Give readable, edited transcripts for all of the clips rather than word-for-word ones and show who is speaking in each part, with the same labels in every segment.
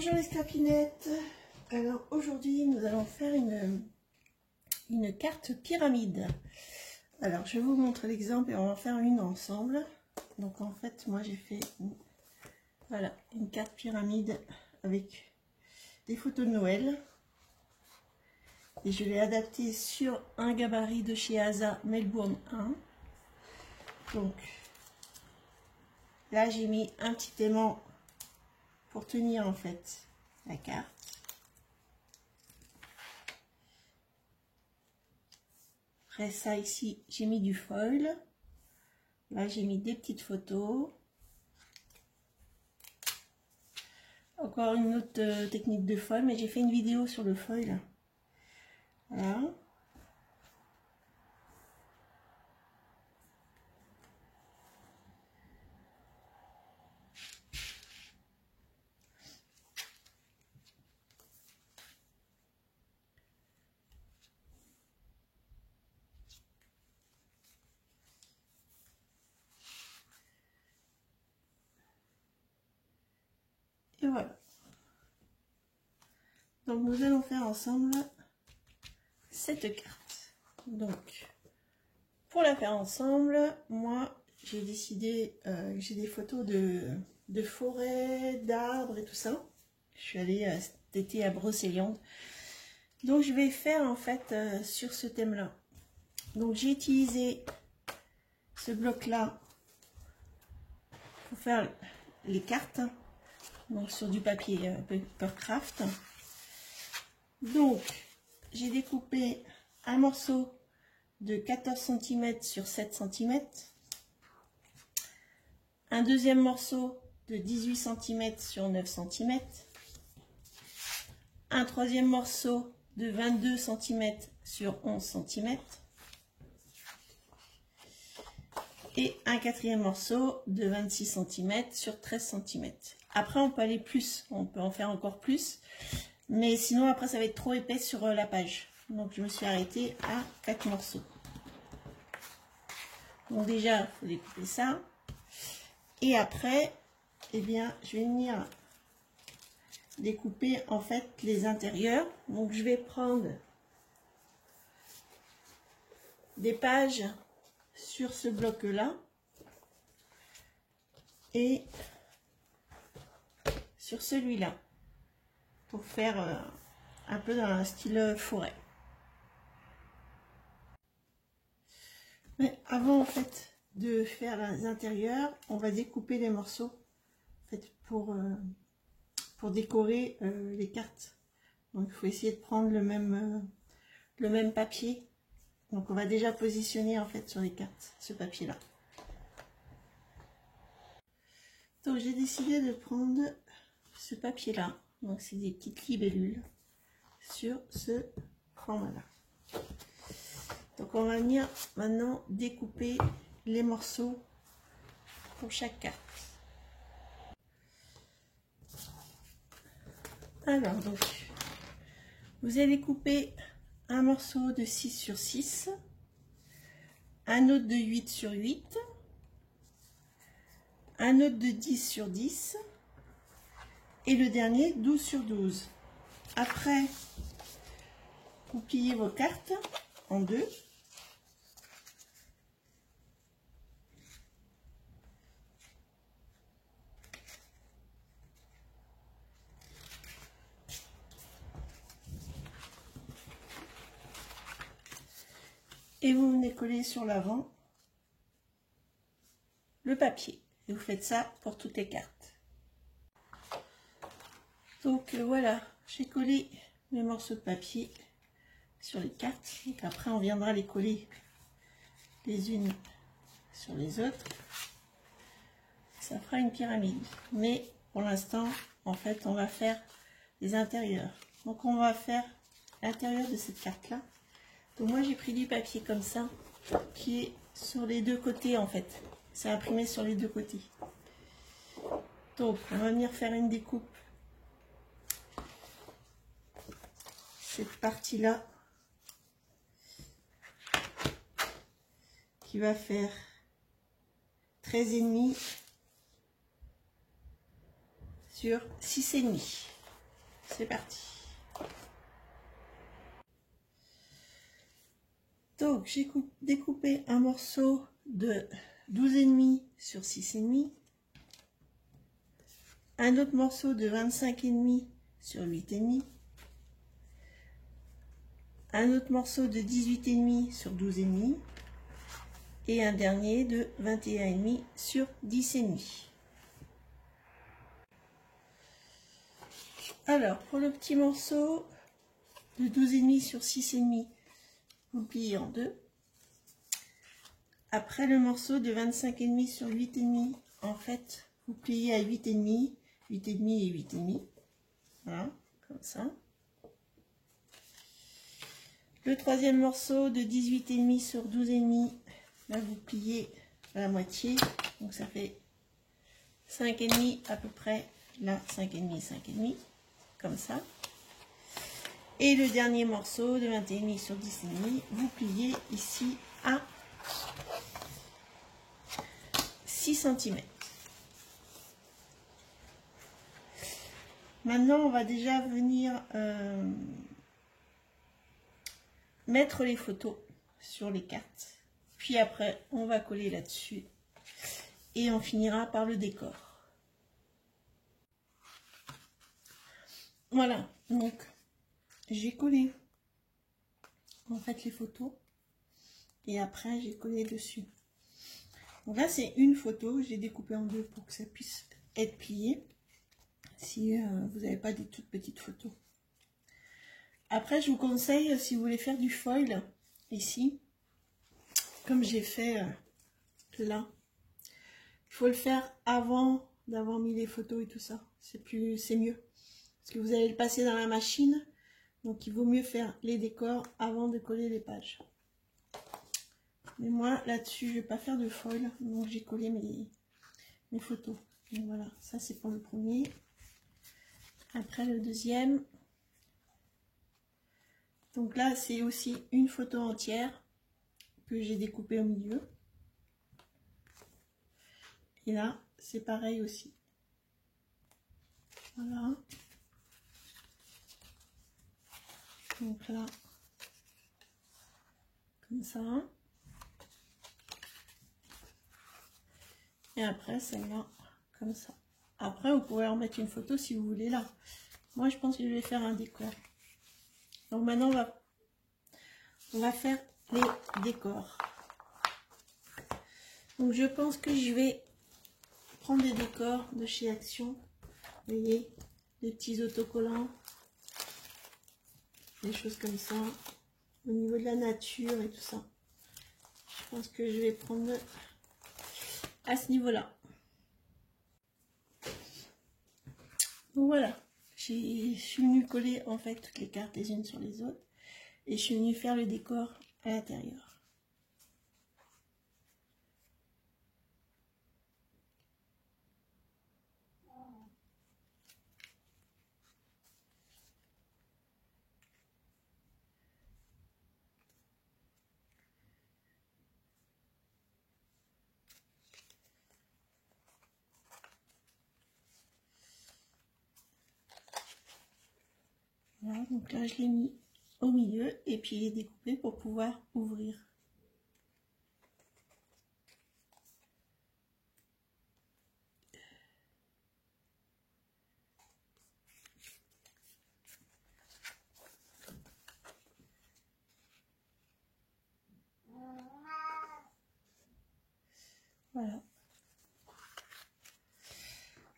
Speaker 1: Bonjour les scapinettes. Alors aujourd'hui nous allons faire une carte pyramide. Alors je vous montre l'exemple et on va en faire une ensemble. Donc en fait moi j'ai fait voilà, une carte pyramide avec des photos de Noël. Et je l'ai adaptée sur un gabarit de chez Asa Melbourne 1. Donc là j'ai mis un petit aimant pour tenir en fait la carte. Après ça ici j'ai mis du foil. Là j'ai mis des petites photos. Encore une autre technique de foil, mais j'ai fait une vidéo sur le foil. Voilà. Et voilà. Donc nous allons faire ensemble cette carte. Donc pour la faire ensemble, moi j'ai décidé, j'ai des photos de forêt, d'arbres et tout ça. Je suis allée cet été à Brocéliande. Donc je vais faire en fait sur ce thème là. Donc j'ai utilisé ce bloc là pour faire les cartes. Donc sur du papier Papercraft. Donc j'ai découpé un morceau de 14 cm sur 7 cm, un deuxième morceau de 18 cm sur 9 cm, un troisième morceau de 22 cm sur 11 cm et un quatrième morceau de 26 cm sur 13 cm. Après on peut aller plus, on peut en faire encore plus, mais sinon après ça va être trop épais sur la page. Donc je me suis arrêtée à 4 morceaux. Donc déjà il faut découper ça. Et après, eh bien, je vais venir découper en fait les intérieurs. Donc je vais prendre des pages sur ce bloc là et sur celui-là pour faire un peu dans un style forêt. Mais avant en fait de faire les intérieurs, on va découper les morceaux en fait, pour décorer les cartes. Donc il faut essayer de prendre le même papier. Donc on va déjà positionner en fait sur les cartes ce papier là. Donc j'ai décidé de prendre ce papier là. Donc c'est des petites libellules sur ce format là. Donc on va venir maintenant découper les morceaux pour chaque carte. Alors donc vous allez couper un morceau de 6 sur 6, un autre de 8 sur 8, un autre de 10 sur 10 et le dernier 12 sur 12. Après vous pliez vos cartes en deux. Et vous venez coller sur l'avant le papier. Et vous faites ça pour toutes les cartes. Donc voilà, j'ai collé mes morceaux de papier sur les cartes. Donc après, on viendra les coller les unes sur les autres. Ça fera une pyramide. Mais pour l'instant, en fait, on va faire les intérieurs. Donc on va faire l'intérieur de cette carte-là. Donc moi j'ai pris du papier comme ça qui est sur les deux côtés en fait. C'est imprimé sur les deux côtés. Donc on va venir faire une découpe. Cette partie là qui va faire 13,5 sur 6,5. c'est parti. Donc j'ai découpé un morceau de 12,5 sur 6,5, un autre morceau de 25,5 sur 8,5, un autre morceau de 18,5 sur 12,5 et un dernier de 21,5 sur 10,5. Alors pour le petit morceau de 12,5 sur 6,5, vous pliez en deux. Après le morceau de 25,5 sur 8,5, en fait, vous pliez à 8,5, 8,5 et 8,5. Voilà, comme ça. Le troisième morceau de 18,5 sur 12,5, là vous pliez à la moitié, donc ça fait 5,5 à peu près, là 5,5, 5,5, comme ça. Et le dernier morceau de 21,5 sur 10,5, vous pliez ici à 6 cm. Maintenant, on va déjà venir mettre les photos sur les cartes. Puis après, on va coller là-dessus. Et on finira par le décor. Voilà, donc j'ai collé en fait les photos. Et après, j'ai collé dessus. Donc là, c'est une photo. J'ai découpé en deux pour que ça puisse être plié. Si vous n'avez pas des toutes petites photos. Après, je vous conseille, si vous voulez faire du foil, ici, comme j'ai fait là, il faut le faire avant d'avoir mis les photos et tout ça. C'est mieux. Parce que vous allez le passer dans la machine. Donc, il vaut mieux faire les décors avant de coller les pages. Mais moi, là-dessus, je ne vais pas faire de foil. Donc, j'ai collé mes photos. Donc, voilà, ça, c'est pour le premier. Après, le deuxième. Donc là, c'est aussi une photo entière que j'ai découpée au milieu. Et là, c'est pareil aussi. Voilà. Donc là, comme ça. Et après, celle-là, comme ça. Après, vous pouvez en mettre une photo si vous voulez là. Moi, je pense que je vais faire un décor. Donc maintenant, on va faire les décors. Donc je pense que je vais prendre des décors de chez Action. Vous voyez, des petits autocollants. Des choses comme ça. Au niveau de la nature et tout ça. Je pense que je vais prendre à ce niveau-là. Donc voilà. Je suis venue coller en fait toutes les cartes les unes sur les autres. Et je suis venue faire le décor à l'intérieur. Voilà, donc là je l'ai mis au milieu et puis il est découpé pour pouvoir ouvrir. Voilà.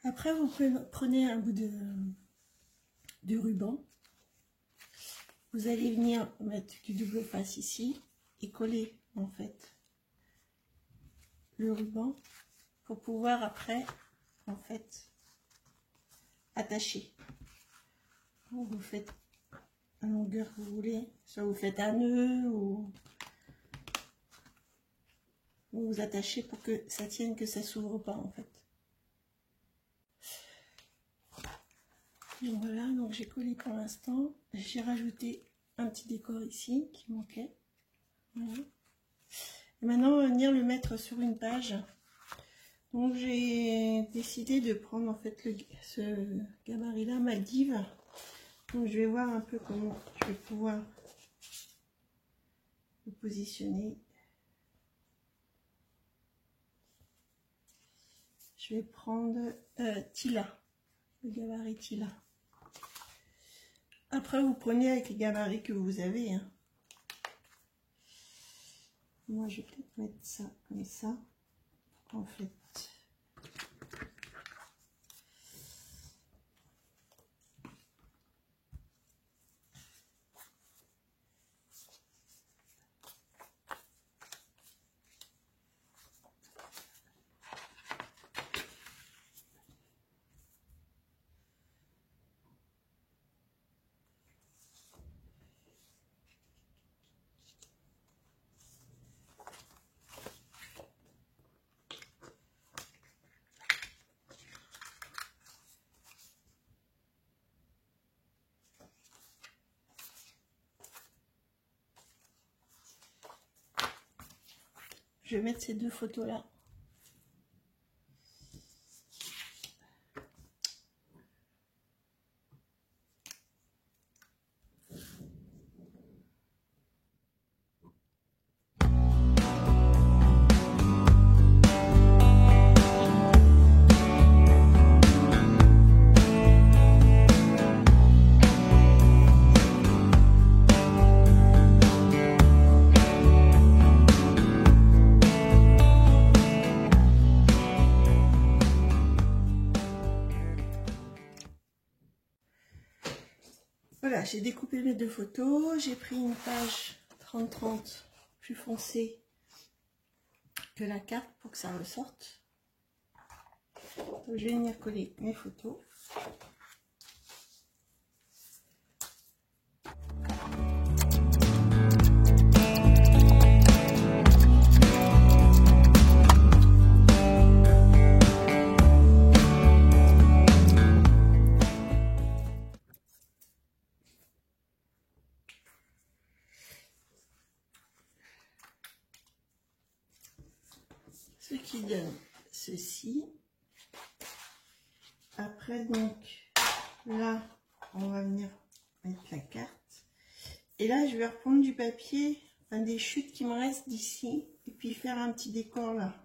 Speaker 1: Après vous prenez un bout de ruban. Vous allez venir mettre du double face ici et coller en fait le ruban pour pouvoir après en fait attacher. Vous faites la longueur que vous voulez, soit vous faites un nœud ou vous attachez pour que ça tienne, que ça s'ouvre pas en fait. Donc voilà, donc j'ai collé pour l'instant. J'ai rajouté un petit décor ici qui manquait. Voilà. Et maintenant on va venir le mettre sur une page. Donc j'ai décidé de prendre en fait ce gabarit là, Maldives. Donc je vais voir un peu comment je vais pouvoir le positionner. Je vais prendre Tila, le gabarit Tila. Après, vous prenez avec les gabarits que vous avez. Hein. Moi, je vais peut-être mettre ça comme ça. En fait. Je vais mettre ces deux photos là. Voilà, j'ai découpé mes deux photos, j'ai pris une page 30-30 plus foncée que la carte pour que ça ressorte. Donc, je vais venir coller mes photos. Ce qui donne ceci. Après, donc, là, on va venir mettre la carte. Et là, je vais reprendre du papier, un des chutes qui me restent d'ici, et puis faire un petit décor là.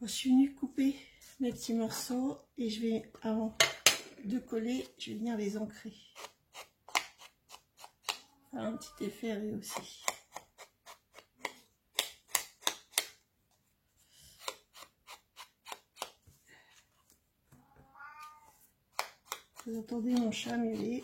Speaker 1: Je suis venue couper mes petits morceaux et je vais, avant de coller, je vais venir les ancrer. Faire un petit effet avec aussi. Vous entendez mon chat miauler.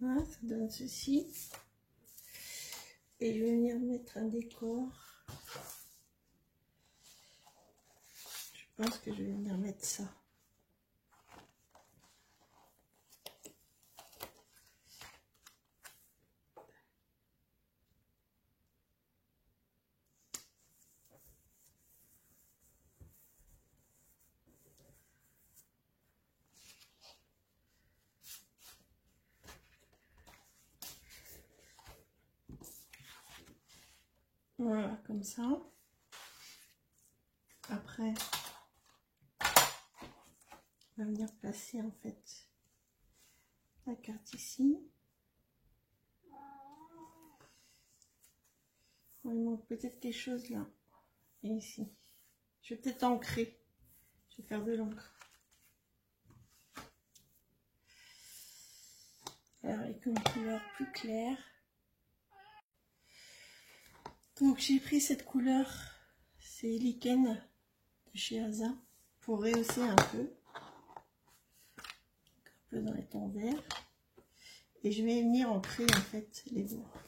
Speaker 1: Voilà, ça donne ceci. Et je vais venir mettre un décor. Je pense que je vais venir mettre ça. Voilà, comme ça. Après, on va venir placer en fait la carte ici. Il manque peut-être quelque chose là et ici. Je vais peut-être ancrer. Je vais faire de l'encre. Alors avec une couleur plus claire. Donc j'ai pris cette couleur, c'est Lichen de chez Asa, pour rehausser un peu dans les tons verts. Et je vais venir ancrer en fait les bords.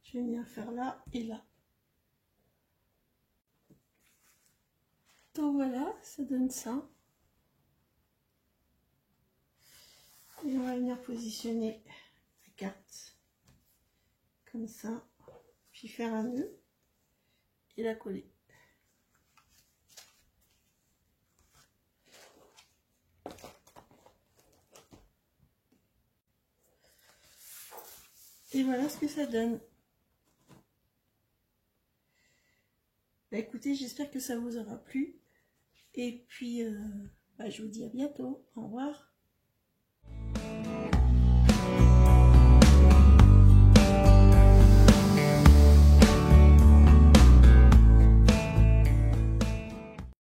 Speaker 1: Je vais venir faire là et là. Donc voilà, ça donne ça. Et on va venir positionner la carte comme ça, puis faire un nœud et la coller. Et voilà ce que ça donne. Bah écoutez, j'espère que ça vous aura plu. Et puis, je vous dis à bientôt. Au revoir.